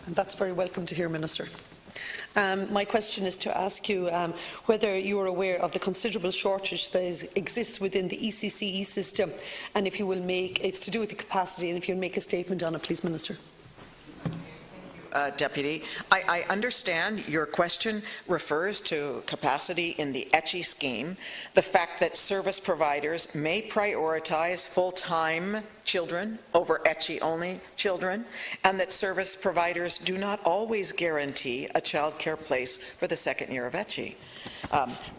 And that's very welcome to hear, Minister. My question is to ask you whether you are aware of the considerable shortage that exists within the ECCE system, and if you will make, it's to do with the capacity, and if you'll make a statement on it, please, Minister. Deputy. I understand your question refers to capacity in the ECCE scheme, the fact that service providers may prioritise full-time children over ECCE-only children, and that service providers do not always guarantee a childcare place for the second year of ECCE.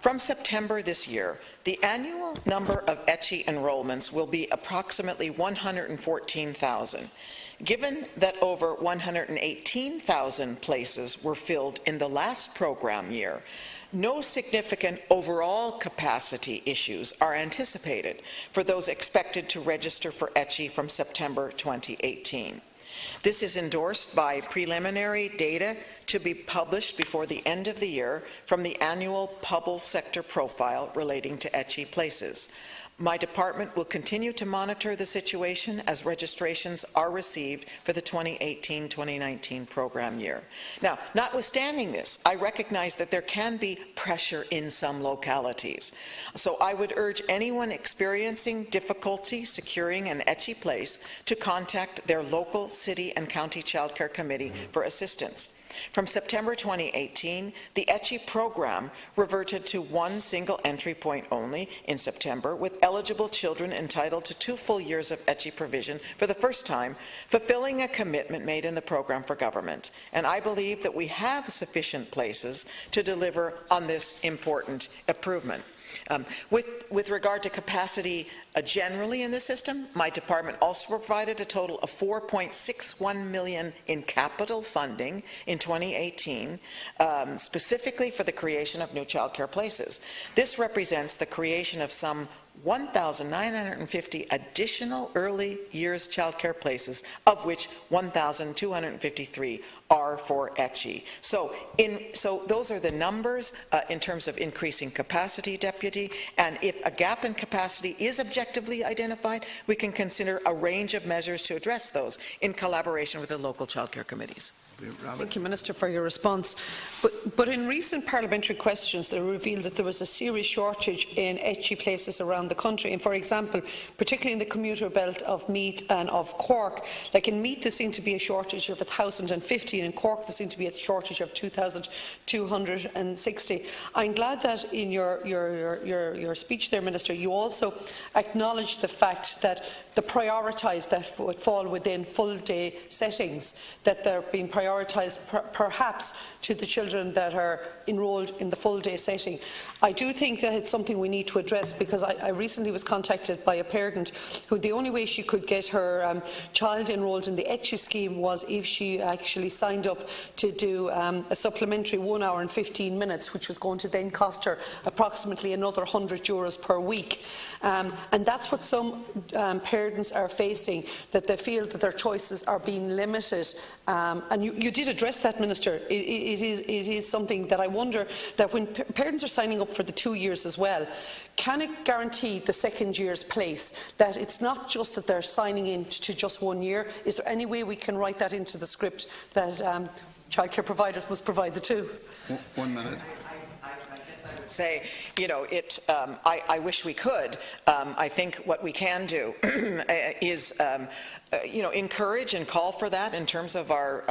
From September this year, the annual number of ECCE enrollments will be approximately 114,000. Given that over 118,000 places were filled in the last program year, no significant overall capacity issues are anticipated for those expected to register for ECCE from September 2018. This is endorsed by preliminary data to be published before the end of the year from the annual public sector profile relating to ECCE places. My department will continue to monitor the situation as registrations are received for the 2018-2019 program year. Now, notwithstanding this, I recognize that there can be pressure in some localities. So I would urge anyone experiencing difficulty securing an ECCE place to contact their local city and county childcare committee for assistance. From September 2018, the ECCE program reverted to one single entry point only in September, with eligible children entitled to 2 full years of ECCE provision for the first time, fulfilling a commitment made in the program for government. And I believe that we have sufficient places to deliver on this important improvement. With regard to capacity generally in the system, my department also provided a total of $4.61 million in capital funding in 2018, specifically for the creation of new childcare places. This represents the creation of some 1,950 additional early years childcare places, of which 1,253 are for ECCE. So those are the numbers in terms of increasing capacity, Deputy, and if a gap in capacity is objectively identified, we can consider a range of measures to address those in collaboration with the local childcare committees. Thank you, Minister, for your response. But in recent parliamentary questions, they revealed that there was a serious shortage in ECCE places around the country. And for example, particularly in the commuter belt of Meath and of Cork, like in Meath there seemed to be a shortage of 1,050, and in Cork there seemed to be a shortage of 2,260. I'm glad that in your speech there, Minister, you also acknowledged the fact that the prioritised that would fall within full-day settings, that they're being prioritised perhaps to the children that are enrolled in the full-day setting. I do think that it's something we need to address, because I recently was contacted by a parent who the only way she could get her child enrolled in the ECCE scheme was if she actually signed up to do a supplementary 1 hour and 15 minutes, which was going to then cost her approximately another €100 per week. And that's what some parents are facing, that they feel that their choices are being limited. And you did address that, Minister. It is something that I wonder that when parents are signing up for the 2 years as well, can it guarantee the second year's place, that it's not just that they're signing in to just 1 year? Is there any way we can write that into the script that childcare providers must provide the 2? 1 minute. Say, I wish we could. I think what we can do is, encourage and call for that in terms of our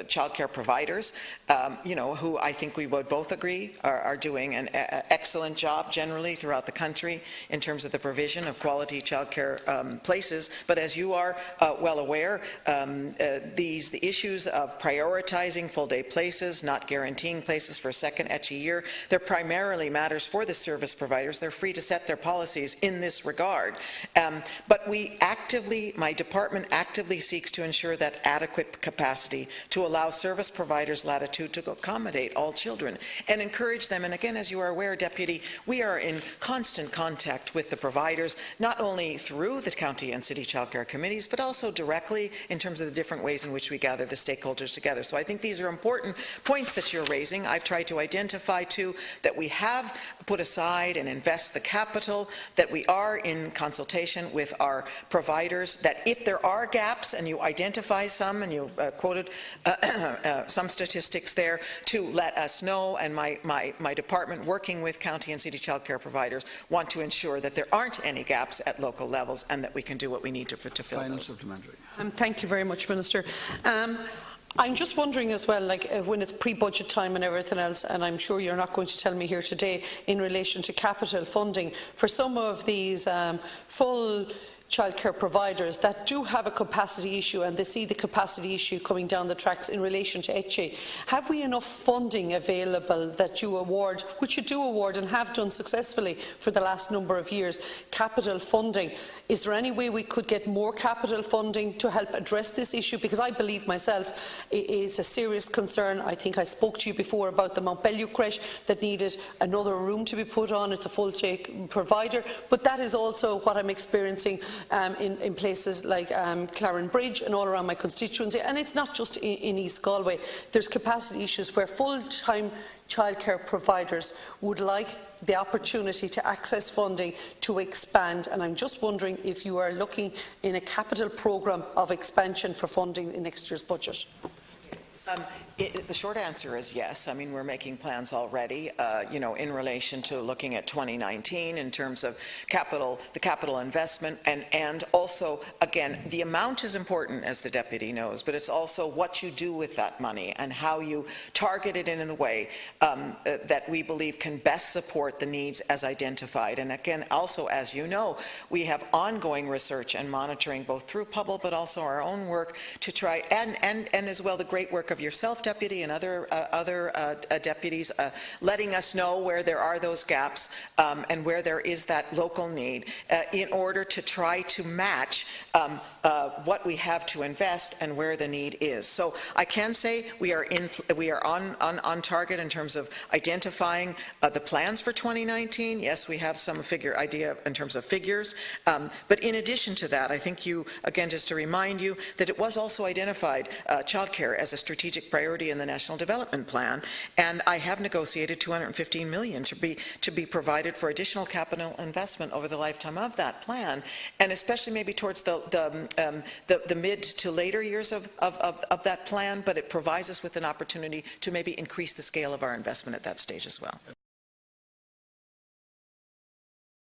childcare providers, who I think we would both agree are doing an excellent job generally throughout the country in terms of the provision of quality childcare places. But as you are well aware, the issues of prioritizing full-day places, not guaranteeing places for a second ECCE year, they're primarily matters for the service providers. They're free to set their policies in this regard. But my department actively seeks to ensure that adequate capacity to allow service providers latitude to accommodate all children and encourage them. And again, as you are aware, Deputy, we are in constant contact with the providers, not only through the county and city childcare committees, but also directly in terms of the different ways in which we gather the stakeholders together. So I think these are important points that you're raising. I've tried to identify too that we have have put aside and invest the capital, that we are in consultation with our providers, that if there are gaps, and you identify some, and you quoted some statistics there, to let us know, and my department, working with county and city childcare providers, want to ensure that there aren't any gaps at local levels and that we can do what we need to fill those. Supplementary. Thank you very much, Minister. I'm just wondering as well, like when it's pre-budget time and everything else, and I'm sure you're not going to tell me here today in relation to capital funding for some of these full childcare providers that do have a capacity issue, and they see the capacity issue coming down the tracks in relation to ECHE. Have we enough funding available that you award, which you do award and have done successfully for the last number of years, capital funding? Is there any way we could get more capital funding to help address this issue? Because I believe myself it is a serious concern. I think I spoke to you before about the Montbellew creche that needed another room to be put on. It's a full-day provider, but that is also what I'm experiencing in places like Claren Bridge and all around my constituency, and it's not just in East Galway. There's capacity issues where full-time childcare providers would like the opportunity to access funding to expand, and I'm just wondering if you are looking in a capital programme of expansion for funding in next year's budget. The short answer is yes. I mean, we're making plans already, you know, in relation to looking at 2019 in terms of the capital investment, and also, again, the amount is important, as the Deputy knows, but it's also what you do with that money and how you target it in the way that we believe can best support the needs as identified. And again, also, as you know, we have ongoing research and monitoring, both through Pubble but also our own work, to try, and as well the great work of yourself, Deputy, and other deputies, letting us know where there are those gaps and where there is that local need, in order to try to match what we have to invest and where the need is. So I can say we are on target in terms of identifying the plans for 2019. Yes, we have some idea in terms of figures, but in addition to that, I think you, again, just to remind you that it was also identified childcare as a strategic priority in the National Development Plan, and I have negotiated $215 million to be provided for additional capital investment over the lifetime of that plan, and especially maybe towards the mid to later years of that plan, but it provides us with an opportunity to maybe increase the scale of our investment at that stage as well.